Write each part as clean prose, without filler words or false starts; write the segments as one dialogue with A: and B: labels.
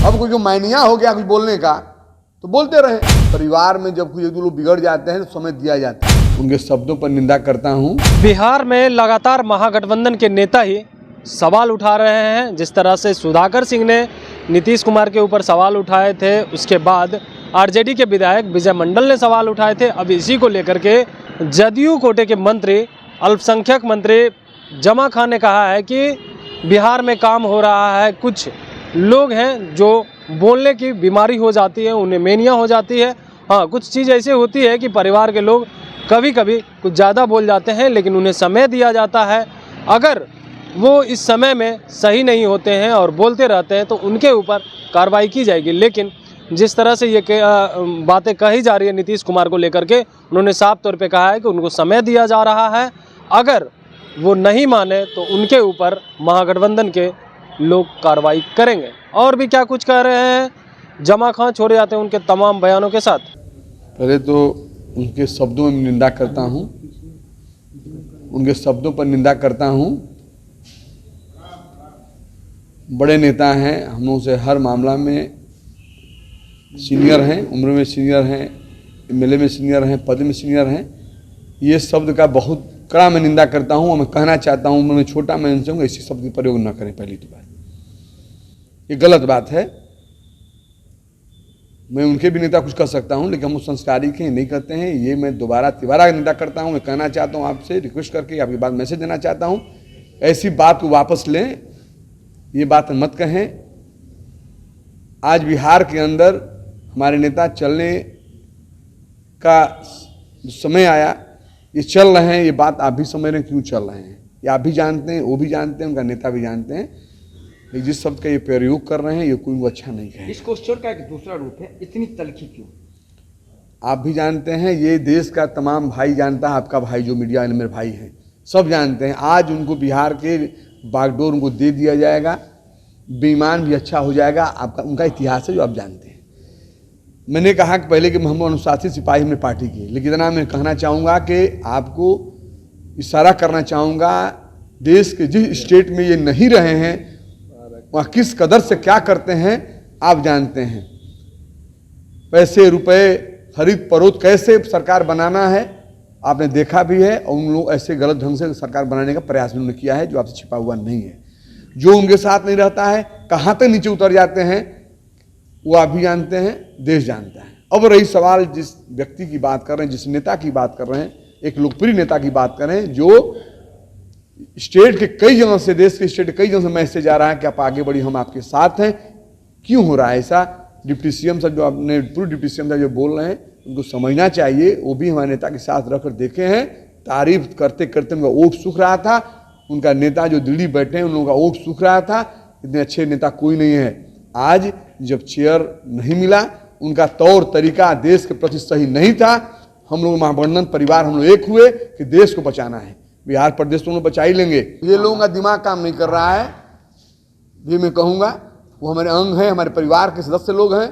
A: अब कोई जो मायनिया हो गया कुछ बोलने का तो बोलते रहे। परिवार में जब कोई लोग बिगड़ जाते हैं तो समय दिया जाता है। उनके शब्दों पर निंदा करता हूँ।
B: बिहार में लगातार महागठबंधन के नेता ही सवाल उठा रहे हैं। जिस तरह से सुधाकर सिंह ने नीतीश कुमार के ऊपर सवाल उठाए थे, उसके बाद आरजेडी के विधायक विजय मंडल ने सवाल उठाए थे। अब इसी को लेकर के जदयू कोटे के मंत्री, अल्पसंख्यक मंत्री जमा खान ने कहा है कि बिहार में काम हो रहा है। कुछ लोग हैं जो बोलने की बीमारी हो जाती है, उन्हें मेनिया हो जाती है। हाँ, कुछ चीज़ ऐसी होती है कि परिवार के लोग कभी कभी कुछ ज़्यादा बोल जाते हैं, लेकिन उन्हें समय दिया जाता है। अगर वो इस समय में सही नहीं होते हैं और बोलते रहते हैं तो उनके ऊपर कार्रवाई की जाएगी। लेकिन जिस तरह से ये बातें कही जा रही है नीतीश कुमार को लेकर के, उन्होंने साफ तौर पे कहा है कि उनको समय दिया जा रहा है। अगर वो नहीं माने तो उनके ऊपर महागठबंधन के लोग कार्रवाई करेंगे। और भी क्या कुछ कह रहे हैं, जमा खां छोड़े जाते हैं उनके तमाम बयानों के साथ।
A: पहले तो उनके शब्दों में निंदा करता हूँ, उनके शब्दों पर निंदा करता हूँ। बड़े नेता हैं, हम लोगों से हर मामला में सीनियर हैं, उम्र में सीनियर हैं, एमएलए में सीनियर हैं, पद में सीनियर हैं। ये शब्द का बहुत कड़ा मैं निंदा करता हूँ और मैं कहना चाहता हूँ, उम्र में छोटा मैं इनसे हूँ, ऐसी शब्द का प्रयोग न करें। पहली तो बात ये गलत बात है। मैं उनके भी नेता कुछ कर सकता हूं, लेकिन हम उस संस्कारी के नहीं करते हैं। ये मैं दोबारा तिबारा निंदा करता हूं। मैं कहना चाहता हूं आपसे, रिक्वेस्ट करके आपकी बात मैसेज देना चाहता हूं, ऐसी बात को वापस लें, ये बात मत कहें। आज बिहार के अंदर हमारे नेता चलने का समय आया, ये चल रहे हैं। ये बात आप भी समझ रहे हैं क्यों चल रहे हैं, ये आप भी जानते हैं, वो भी जानते हैं, उनका नेता भी जानते हैं। जिस शब्द का ये प्रयोग कर रहे हैं, ये कोई अच्छा नहीं है।
C: इस क्वेश्चन का एक दूसरा रूप है, इतनी तलखी क्यों?
A: आप भी जानते हैं, ये देश का तमाम भाई जानता है, आपका भाई जो मीडिया में मेरे भाई हैं सब जानते हैं। आज उनको बिहार के बागडोर उनको दे दिया जाएगा, बेईमान भी अच्छा हो जाएगा। आपका उनका इतिहास है जो आप जानते हैं। मैंने कहा कि पहले कि हम अनुशासित सिपाही हमने पार्टी की, लेकिन इतना मैं कहना चाहूँगा कि आपको इशारा करना चाहूँगा, देश के जिस स्टेट में ये नहीं रहे हैं वहाँ किस कदर से क्या करते हैं आप जानते हैं। पैसे रुपए खरीद फरोख्त कैसे सरकार बनाना है आपने देखा भी है, और उन लोग ऐसे गलत ढंग से सरकार बनाने का प्रयास उन्होंने किया है जो आपसे छिपा हुआ नहीं है। जो उनके साथ नहीं रहता है कहाँ तक नीचे उतर जाते हैं वो आप भी जानते हैं, देश जानता है। अब रही सवाल जिस व्यक्ति की बात कर रहे हैं, जिस नेता की बात कर रहे हैं, एक लोकप्रिय नेता की बात कर रहे हैं जो स्टेट के कई जगह से, देश के स्टेट के कई जगह से मैसेज जा रहा है कि आप आगे बढ़िए, हम आपके साथ हैं। क्यों हो रहा है ऐसा? डिप्टी सीएम साहब जो आपने पूर्व डिप्टी सीएम साहब जो बोल रहे हैं उनको समझना चाहिए। वो भी हमारे नेता के साथ रखकर देखे हैं, तारीफ करते करते उनका ओठ सूख रहा था। उनका नेता जो दिल्ली बैठे हैं उन लोगों का ओठ सूख रहा था, इतने अच्छे नेता कोई नहीं है। आज जब चेयर नहीं मिला, उनका तौर तरीका देश के प्रति सही नहीं था, हम लोग महागठबंधन परिवार हम लोग एक हुए कि देश को बचाना है, बिहार प्रदेश तो बचा ही लेंगे। ये लोगों का दिमाग काम नहीं कर रहा है, ये मैं कहूँगा। वो हमारे अंग हैं, हमारे परिवार के सदस्य लोग हैं,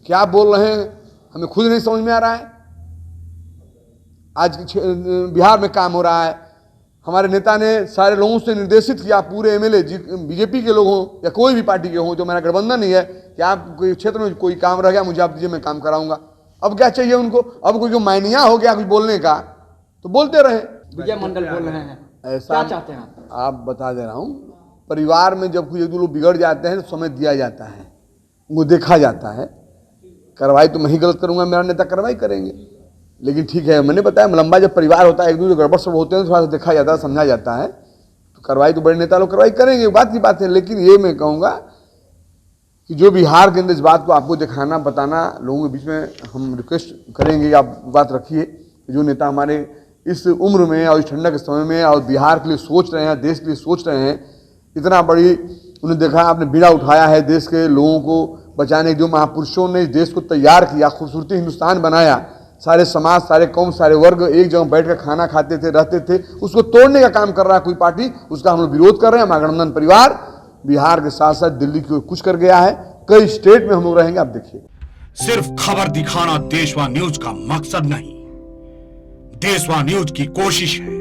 A: क्या बोल रहे हैं हमें खुद नहीं समझ में आ रहा है। आज बिहार में काम हो रहा है, हमारे नेता ने सारे लोगों से निर्देशित किया, पूरे एमएलए बीजेपी के लोग हों या कोई भी पार्टी के हों, जो हमारा गठबंधन नहीं है, कि आप कोई क्षेत्र में कोई काम रह गया मुझे आप दीजिए, मैं काम कराऊंगा। अब क्या चाहिए उनको? अब कोई जो मायनिया हो गया कुछ बोलने का तो बोलते रहे।
C: विजय मंडल बोल रहे हैं,
A: ऐसा
C: क्या चाहते हैं
A: आप बता दे रहा हूँ। परिवार में जब कोई लोग बिगड़ जाते हैं तो समय दिया जाता है, उनको देखा जाता है। कार्रवाई तो मैं ही गलत करूँगा, मेरा नेता कार्रवाई करेंगे, लेकिन ठीक है मैंने बताया लंबा जब परिवार होता है, एक दूसरे गड़बड़ सब होते हैं, थोड़ा सा देखा जाता है, समझा जाता है, तो कार्रवाई तो बड़े नेता लोग कार्रवाई करेंगे, बात की बात है। लेकिन ये मैं कहूँगा कि जो बिहार के अंदर इस बात को आपको दिखाना बताना लोगों के बीच में हम रिक्वेस्ट करेंगे, आप बात रखिए। जो नेता हमारे इस उम्र में और इस ठंडा के समय में और बिहार के लिए सोच रहे हैं, देश के लिए सोच रहे हैं, इतना बड़ी उन्हें देखा आपने बीड़ा उठाया है देश के लोगों को बचाने। जो महापुरुषों ने इस देश को तैयार किया, खूबसूरती हिंदुस्तान बनाया, सारे समाज, सारे कौम, सारे वर्ग एक जगह बैठकर खाना खाते थे, रहते थे, उसको तोड़ने का काम कर रहा है कोई पार्टी, उसका हम लोग विरोध कर रहे हैं। महागठबंधन परिवार बिहार के साथ साथ दिल्ली की कुछ कर गया है, कई स्टेट में हम लोग रहेंगे, आप देखिए।
D: सिर्फ खबर दिखाना देशवा न्यूज का मकसद नहीं, देशवा न्यूज की कोशिश है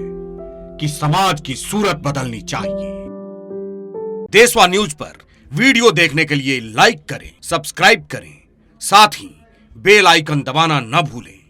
D: कि समाज की सूरत बदलनी चाहिए।
E: देशवा न्यूज पर
D: वीडियो देखने के लिए लाइक करें, सब्सक्राइब करें, साथ ही बेल आइकन दबाना न भूलें।